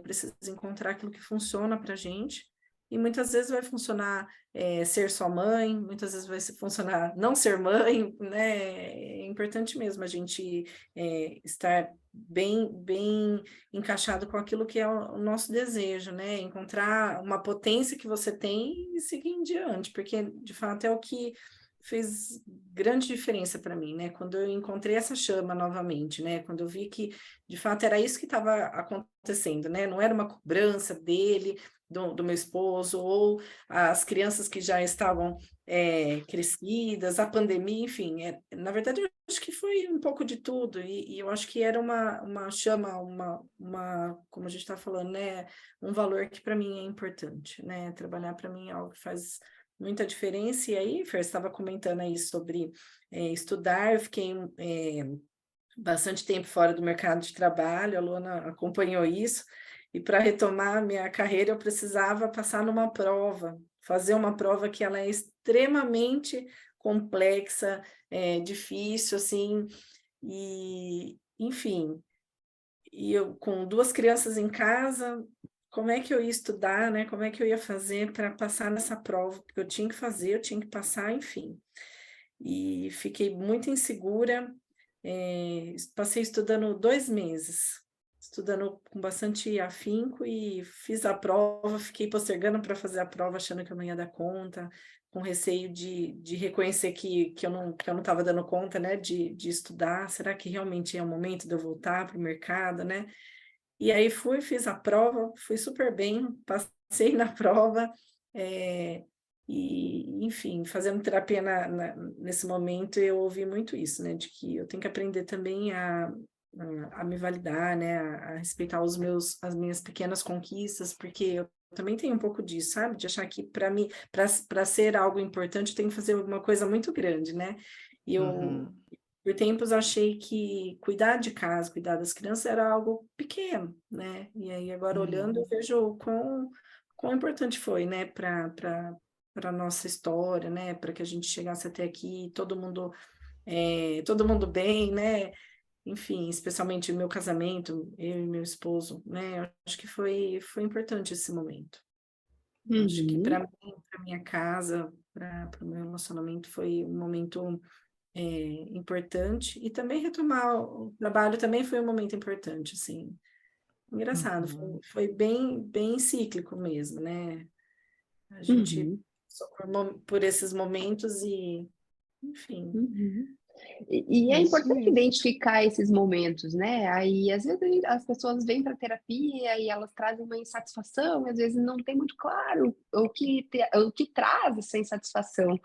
Speaker 3: precisa encontrar aquilo que funciona para a gente, e muitas vezes vai funcionar ser sua mãe, muitas vezes vai funcionar não ser mãe, né? É importante mesmo a gente estar bem encaixado com aquilo que é o nosso desejo, né? Encontrar uma potência que você tem e seguir em diante, porque de fato é o que fez grande diferença para mim, né? Quando eu encontrei essa chama novamente, né? Quando eu vi que, de fato, era isso que estava acontecendo, né? Não era uma cobrança dele, do meu esposo, ou as crianças que já estavam crescidas, a pandemia, enfim. Na verdade, eu acho que foi um pouco de tudo, e eu acho que era uma chama, como a gente está falando, né? Um valor que para mim é importante, né? Trabalhar para mim é algo que faz muita diferença. E aí, Fer, estava comentando aí sobre estudar. Eu fiquei bastante tempo fora do mercado de trabalho, a Luana acompanhou isso, e para retomar minha carreira eu precisava passar numa prova, fazer uma prova que ela é extremamente complexa, difícil, assim, e enfim, e eu com 2 crianças em casa, como é que eu ia estudar, né? Como é que eu ia fazer para passar nessa prova? Porque eu tinha que fazer, eu tinha que passar, enfim. E fiquei muito insegura, passei estudando 2 meses, estudando com bastante afinco, e fiz a prova, fiquei postergando para fazer a prova, achando que eu não ia dar conta, com receio de reconhecer que eu não estava dando conta, né, de estudar. Será que realmente é o momento de eu voltar para o mercado, né? E aí fiz a prova, fui super bem, passei na prova, e, enfim, fazendo terapia nesse momento, eu ouvi muito isso, né, de que eu tenho que aprender também a me validar, né, a respeitar as minhas pequenas conquistas, porque eu também tenho um pouco disso, sabe, de achar que para ser algo importante, eu tenho que fazer alguma coisa muito grande, né, e eu por tempos achei que cuidar de casa, cuidar das crianças era algo pequeno, né? E aí agora olhando eu vejo quão importante foi, né, para a nossa história, né, para que a gente chegasse até aqui, todo mundo bem, né? Enfim, especialmente o meu casamento, eu e meu esposo, né? Eu acho que foi importante esse momento. Eu acho que para mim, para minha casa, para o meu relacionamento foi um momento importante, e também retomar o trabalho também foi um momento importante, assim, engraçado, foi bem cíclico mesmo, né? A gente
Speaker 1: Uhum.
Speaker 3: passou por esses momentos e, enfim.
Speaker 1: Uhum. E é
Speaker 2: Isso
Speaker 1: importante
Speaker 2: mesmo.
Speaker 1: identificar esses momentos, né? Aí, às vezes, as pessoas vêm para terapia e elas trazem uma insatisfação, e às vezes não tem muito claro o que traz essa insatisfação.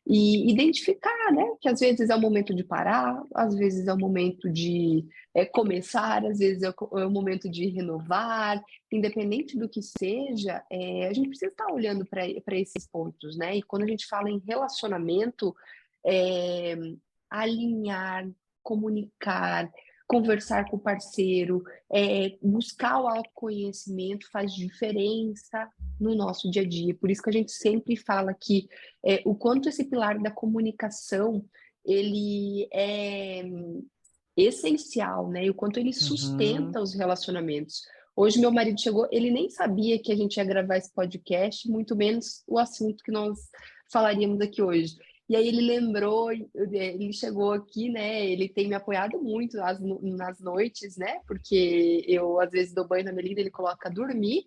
Speaker 1: E identificar, né? Que às vezes é o momento de parar, às vezes é o momento de começar, às vezes é o momento de renovar, independente do que seja, a gente precisa estar olhando para esses pontos, né? E quando a gente fala em relacionamento, é, alinhar, comunicar, conversar com o parceiro, buscar o autoconhecimento faz diferença no nosso dia a dia. Por isso que a gente sempre fala que o quanto esse pilar da comunicação ele é essencial, né? E o quanto ele sustenta os relacionamentos. Hoje meu marido chegou, ele nem sabia que a gente ia gravar esse podcast, muito menos o assunto que nós falaríamos aqui hoje. E aí ele lembrou, ele chegou aqui, né? Ele tem me apoiado muito nas noites, né? Porque eu às vezes dou banho na Melinda, ele coloca dormir.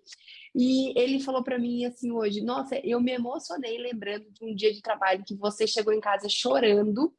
Speaker 1: E ele falou para mim assim hoje: Nossa, eu me emocionei lembrando de um dia de trabalho que você chegou em casa chorando,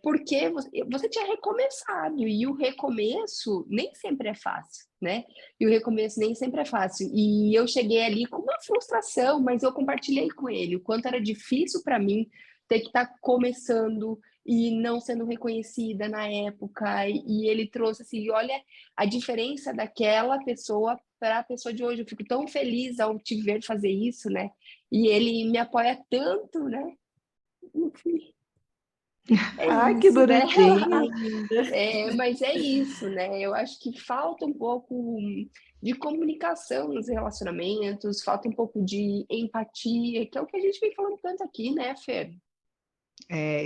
Speaker 1: porque você tinha recomeçado, e o recomeço nem sempre é fácil, né? E o recomeço nem sempre é fácil. E eu cheguei ali com uma frustração, mas eu compartilhei com ele o quanto era difícil para mim ter que estar começando e não sendo reconhecida na época. E ele trouxe assim: olha a diferença daquela pessoa para a pessoa de hoje. Eu fico tão feliz ao te ver fazer isso, né? E ele me apoia tanto, né? Enfim. É
Speaker 2: Ai, que
Speaker 1: isso, né?
Speaker 2: bonitinho.
Speaker 1: Mas é isso, né? Eu acho que falta um pouco de comunicação nos relacionamentos, falta um pouco de empatia, que é o que a gente vem falando tanto aqui, né, Fer?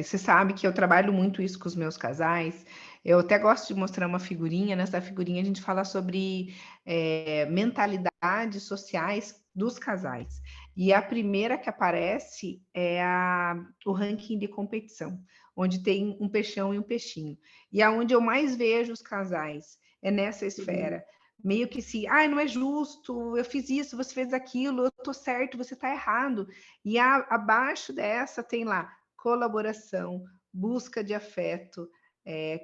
Speaker 2: Você sabe que eu trabalho muito isso com os meus casais. Eu até gosto de mostrar uma figurinha. Nessa figurinha a gente fala sobre mentalidades sociais dos casais. E a primeira que aparece é o ranking de competição, onde tem um peixão e um peixinho. E aonde eu mais vejo os casais é nessa esfera. Meio que se, não é justo, eu fiz isso, você fez aquilo, eu tô certo, você tá errado. E abaixo dessa tem lá colaboração, busca de afeto,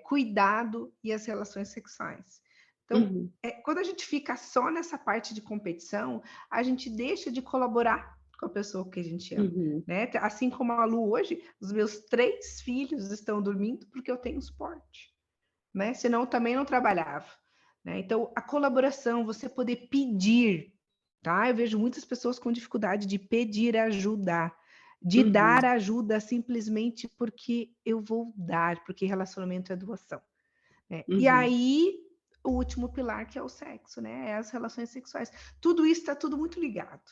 Speaker 2: cuidado e as relações sexuais. Então, quando a gente fica só nessa parte de competição, a gente deixa de colaborar com a pessoa que a gente ama, né? Assim como a Lu hoje, os meus 3 filhos estão dormindo porque eu tenho suporte, né? Senão eu também não trabalhava, né? Então, a colaboração, você poder pedir, tá? Eu vejo muitas pessoas com dificuldade de pedir ajuda, de dar ajuda simplesmente porque eu vou dar, porque relacionamento é doação, né? E aí, o último pilar, que é o sexo, né? É as relações sexuais. Tudo isso está tudo muito ligado,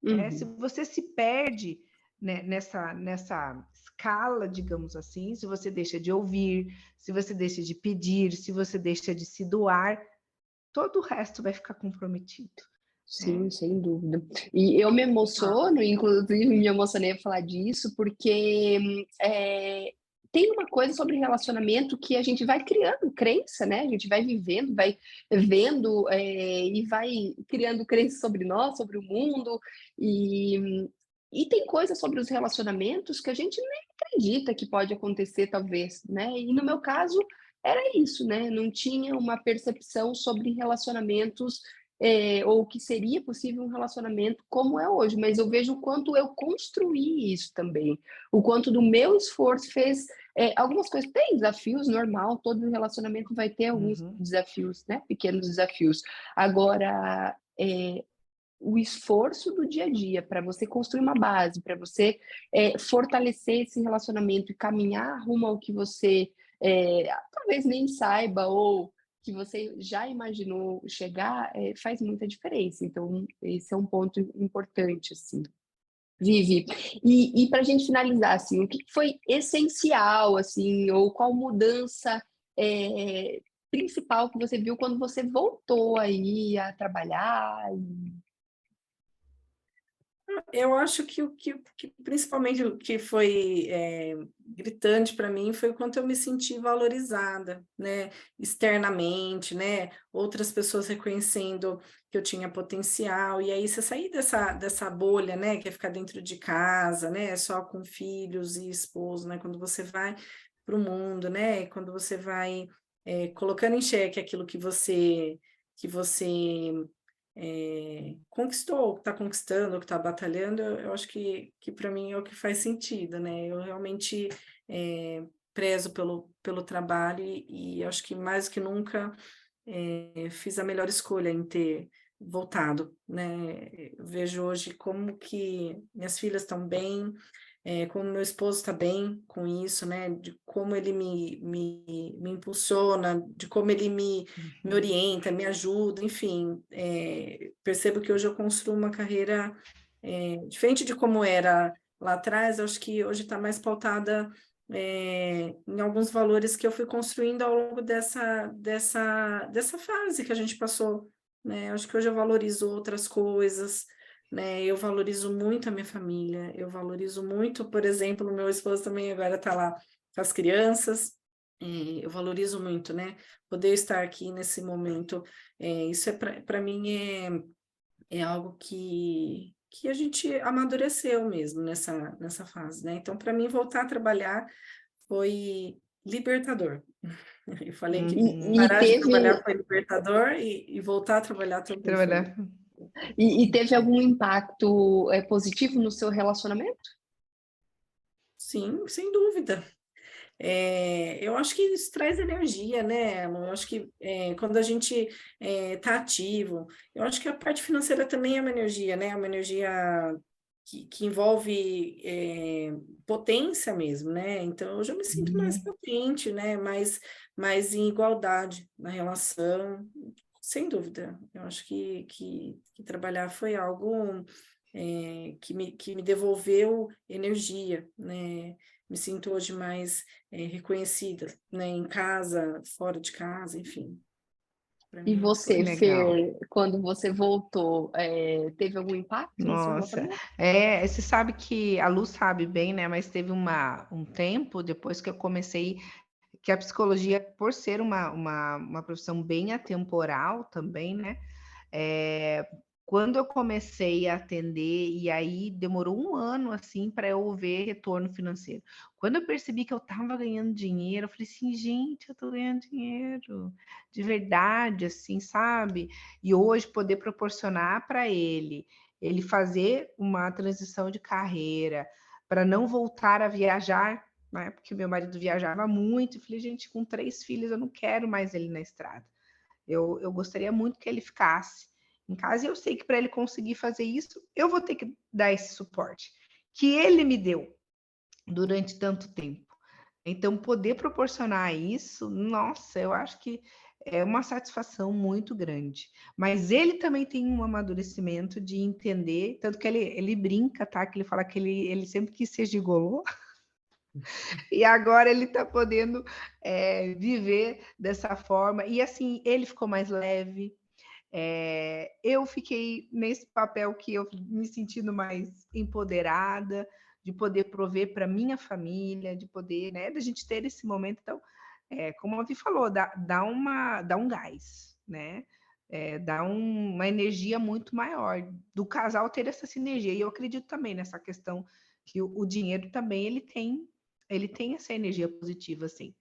Speaker 2: né? Se você se perde, né, nessa escala, digamos assim, se você deixa de ouvir, se você deixa de pedir, se você deixa de se doar, todo o resto vai ficar comprometido.
Speaker 1: Sim, sem dúvida. E eu me emociono, inclusive me emocionei a falar disso, porque tem uma coisa sobre relacionamento que a gente vai criando crença, né? A gente vai vivendo, vai vendo e vai criando crença sobre nós, sobre o mundo. E tem coisas sobre os relacionamentos que a gente nem acredita que pode acontecer, talvez, né? E no meu caso, era isso, né? Não tinha uma percepção sobre relacionamentos ou que seria possível um relacionamento como é hoje, mas eu vejo o quanto eu construí isso também, o quanto do meu esforço fez algumas coisas. Tem desafios, normal, todo relacionamento vai ter alguns desafios, né? Pequenos desafios. Agora, o esforço do dia a dia para você construir uma base, para você fortalecer esse relacionamento e caminhar rumo ao que você talvez nem saiba ou que você já imaginou chegar, faz muita diferença. Então, esse é um ponto importante, assim. Vivi, e para a gente finalizar, assim, o que foi essencial, assim, ou qual mudança principal que você viu quando você voltou aí a trabalhar?
Speaker 3: Eu acho que principalmente o que foi gritante para mim foi o quanto eu me senti valorizada, né, externamente, né, outras pessoas reconhecendo que eu tinha potencial, e aí você sair dessa bolha, né, que é ficar dentro de casa, né, só com filhos e esposo, né, quando você vai para o mundo, né, quando você vai colocando em xeque aquilo que você conquistou, que está conquistando, que está batalhando, eu acho que para mim é o que faz sentido, né? Eu realmente prezo pelo trabalho e acho que mais que nunca fiz a melhor escolha em ter voltado, né? Eu vejo hoje como que minhas filhas estão bem, como meu esposo está bem com isso, né? De como ele me impulsiona, de como ele me orienta, me ajuda, enfim. Percebo que hoje eu construo uma carreira diferente de como era lá atrás, eu acho que hoje está mais pautada em alguns valores que eu fui construindo ao longo dessa fase que a gente passou, né? Eu acho que hoje eu valorizo outras coisas, né? Eu valorizo muito a minha família, eu valorizo muito, por exemplo, o meu esposo também agora está lá com as crianças, eu valorizo muito, né? Poder estar aqui nesse momento, isso para mim é algo que a gente amadureceu mesmo nessa fase, né? Então, para mim, voltar a trabalhar foi libertador. Eu falei que
Speaker 1: E
Speaker 3: parar de trabalhar
Speaker 1: teve,
Speaker 3: foi libertador e voltar a trabalhar também foi.
Speaker 1: e teve algum impacto positivo no seu relacionamento?
Speaker 3: Sim, sem dúvida. Eu acho que isso traz energia, né, Lu? Eu acho que quando a gente está ativo, eu acho que a parte financeira também é uma energia, né? Uma energia que envolve potência mesmo, né? Então, hoje eu me sinto mais potente, né? Mais em igualdade na relação, sem dúvida. Eu acho que trabalhar foi algo que me devolveu energia, né? Me sinto hoje mais reconhecida, né? Em casa, fora de casa, enfim. Para
Speaker 1: E
Speaker 3: mim
Speaker 1: você,
Speaker 3: foi.
Speaker 2: Legal.
Speaker 1: Fer, quando você voltou, teve algum impacto no seu
Speaker 2: Nossa,
Speaker 1: relacionamento?
Speaker 2: você sabe que a Lu sabe bem, né? Mas teve um tempo depois que eu comecei, que a psicologia, por ser uma profissão bem atemporal também, né? quando eu comecei a atender, e aí demorou 1 ano, assim, para eu ver retorno financeiro. Quando eu percebi que eu estava ganhando dinheiro, eu falei assim, gente, eu estou ganhando dinheiro, de verdade, assim, sabe? E hoje poder proporcionar para ele fazer uma transição de carreira, para não voltar a viajar, né? Porque meu marido viajava muito, e falei, gente, com 3 filhos, eu não quero mais ele na estrada. Eu gostaria muito que ele ficasse em casa, e eu sei que para ele conseguir fazer isso, eu vou ter que dar esse suporte que ele me deu durante tanto tempo. Então, poder proporcionar isso, nossa, eu acho que é uma satisfação muito grande. Mas ele também tem um amadurecimento de entender, tanto que ele brinca, tá? Que ele fala que ele sempre quis ser gigolô, e agora ele está podendo viver dessa forma. E assim, ele ficou mais leve. Eu fiquei nesse papel que eu me sentindo mais empoderada, de poder prover para minha família, de poder, né, da gente ter esse momento. Então, como a Vi falou, dá um gás, né? Dá uma energia muito maior do casal ter essa sinergia. E eu acredito também nessa questão que o dinheiro também ele tem essa energia positiva, assim,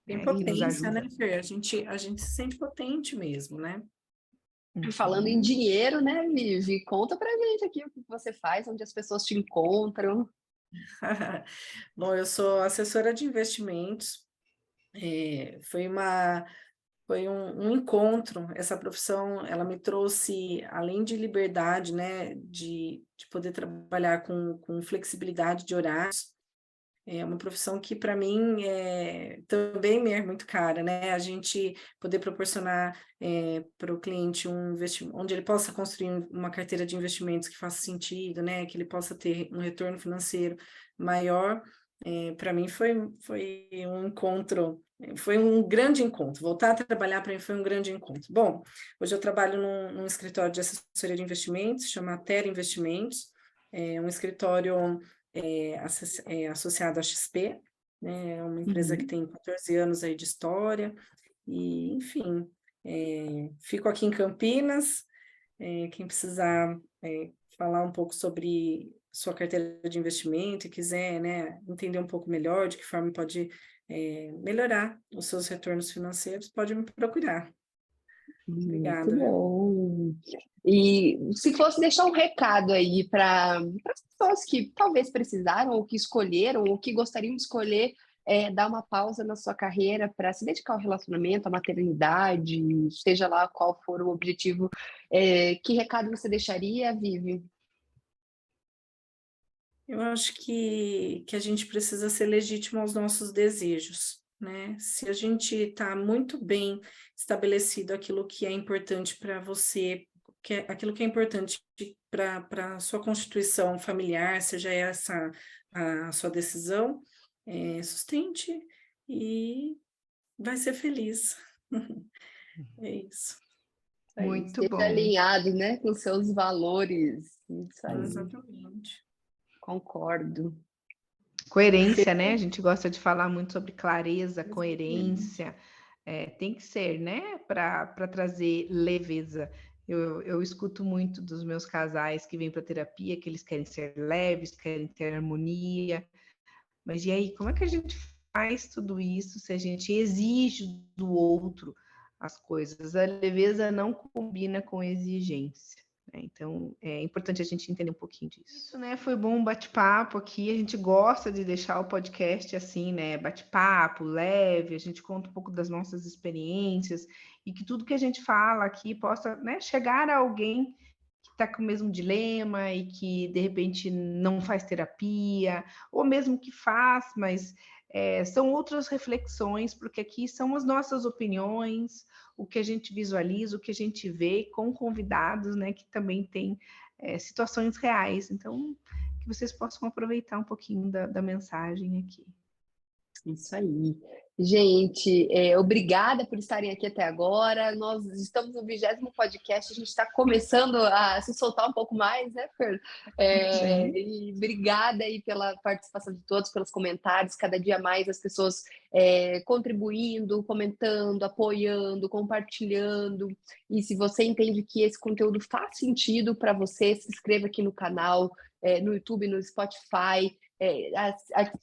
Speaker 3: Tem
Speaker 2: né, que nos
Speaker 3: potência, né,
Speaker 2: ajuda.
Speaker 3: Fer? A gente se sente potente mesmo, né?
Speaker 1: Falando em
Speaker 2: Uhum.
Speaker 1: dinheiro, né, Vivi? Conta pra gente aqui o que você faz, onde as pessoas te encontram.
Speaker 3: Bom, eu sou assessora de investimentos. Foi um encontro. Essa profissão, ela me trouxe, além de liberdade, né, de poder trabalhar com flexibilidade de horários. É uma profissão que, para mim, também me é muito cara, né? A gente poder proporcionar para o cliente um investimento, onde ele possa construir uma carteira de investimentos que faça sentido, né? Que ele possa ter um retorno financeiro maior. Para mim foi um encontro, foi um grande encontro. Voltar a trabalhar para mim foi um grande encontro. Bom, hoje eu trabalho num escritório de assessoria de investimentos, chama Terra Investimentos. É um escritório associado à XP, né? É uma empresa que
Speaker 1: Uhum.
Speaker 3: tem 14 anos aí de história, e, enfim, fico aqui em Campinas. Quem precisar falar um pouco sobre sua carteira de investimento e quiser, né, entender um pouco melhor de que forma pode melhorar os seus retornos financeiros, pode me procurar.
Speaker 1: Muito
Speaker 3: Obrigada, viu?
Speaker 1: bom. E se fosse deixar um recado aí para as pessoas que talvez precisaram, ou que escolheram, ou que gostariam de escolher, dar uma pausa na sua carreira para se dedicar ao relacionamento, à maternidade, seja lá qual for o objetivo, que recado você deixaria, Vivi?
Speaker 3: Eu acho que a gente precisa ser legítimo aos nossos desejos, né? Se a gente está muito bem estabelecido aquilo que é importante para você, aquilo que é importante para a sua constituição familiar, seja essa a sua decisão, sustente e vai ser feliz. É isso.
Speaker 1: Aí,
Speaker 2: Muito
Speaker 1: esteja
Speaker 2: bom.
Speaker 1: alinhado, né, com seus valores. Isso aí,
Speaker 3: Exatamente.
Speaker 1: concordo.
Speaker 2: Coerência, né? A gente gosta de falar muito sobre clareza,
Speaker 3: Exatamente.
Speaker 2: coerência. Tem que ser, né? Para trazer leveza. Eu escuto muito dos meus casais que vêm para terapia, que eles querem ser leves, querem ter harmonia. Mas e aí, como é que a gente faz tudo isso se a gente exige do outro as coisas? A leveza não combina com exigência, né? Então, é importante a gente entender um pouquinho disso. Isso, né? Foi bom um bate-papo aqui. A gente gosta de deixar o podcast assim, né? Bate-papo, leve, a gente conta um pouco das nossas experiências e que tudo que a gente fala aqui possa, né, chegar a alguém que está com o mesmo dilema e que de repente não faz terapia, ou mesmo que faz, mas são outras reflexões, porque aqui são as nossas opiniões, o que a gente visualiza, o que a gente vê com convidados, né, que também tem situações reais. Então, que vocês possam aproveitar um pouquinho da mensagem aqui.
Speaker 1: Isso aí. Gente, obrigada por estarem aqui até agora. Nós estamos no 20º podcast, a gente está começando a se soltar um pouco mais, né, Fer?
Speaker 2: Sim.
Speaker 1: E obrigada aí pela participação de todos, pelos comentários. Cada dia mais as pessoas contribuindo, comentando, apoiando, compartilhando. E se você entende que esse conteúdo faz sentido para você, se inscreva aqui no canal, no YouTube, no Spotify. Ative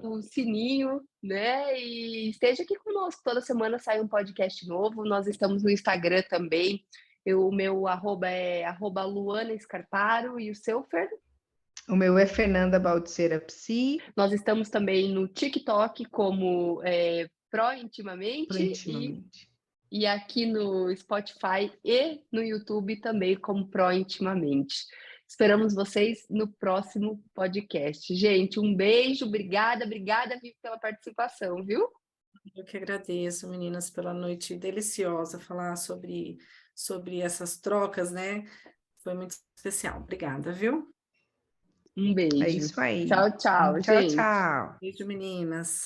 Speaker 1: o sininho, né? E esteja aqui conosco. Toda semana sai um podcast novo. Nós estamos no Instagram também. O meu @, é @Luana Scarparo, e o seu, Fer?
Speaker 2: O meu é Fernanda Baltzeira Psi.
Speaker 1: Nós estamos também no TikTok como Pró-Intimamente,
Speaker 2: Intimamente.
Speaker 1: e aqui no Spotify e no YouTube também como Pró-Intimamente. Esperamos vocês no próximo podcast. Gente, um beijo, obrigada, Vivi, pela participação, viu?
Speaker 3: Eu que agradeço, meninas, pela noite deliciosa, falar sobre essas trocas, né? Foi muito especial. Obrigada, viu?
Speaker 1: Um
Speaker 2: É
Speaker 1: beijo.
Speaker 2: isso aí.
Speaker 1: Tchau, tchau,
Speaker 2: Tchau,
Speaker 1: gente.
Speaker 2: tchau.
Speaker 3: Beijo, meninas.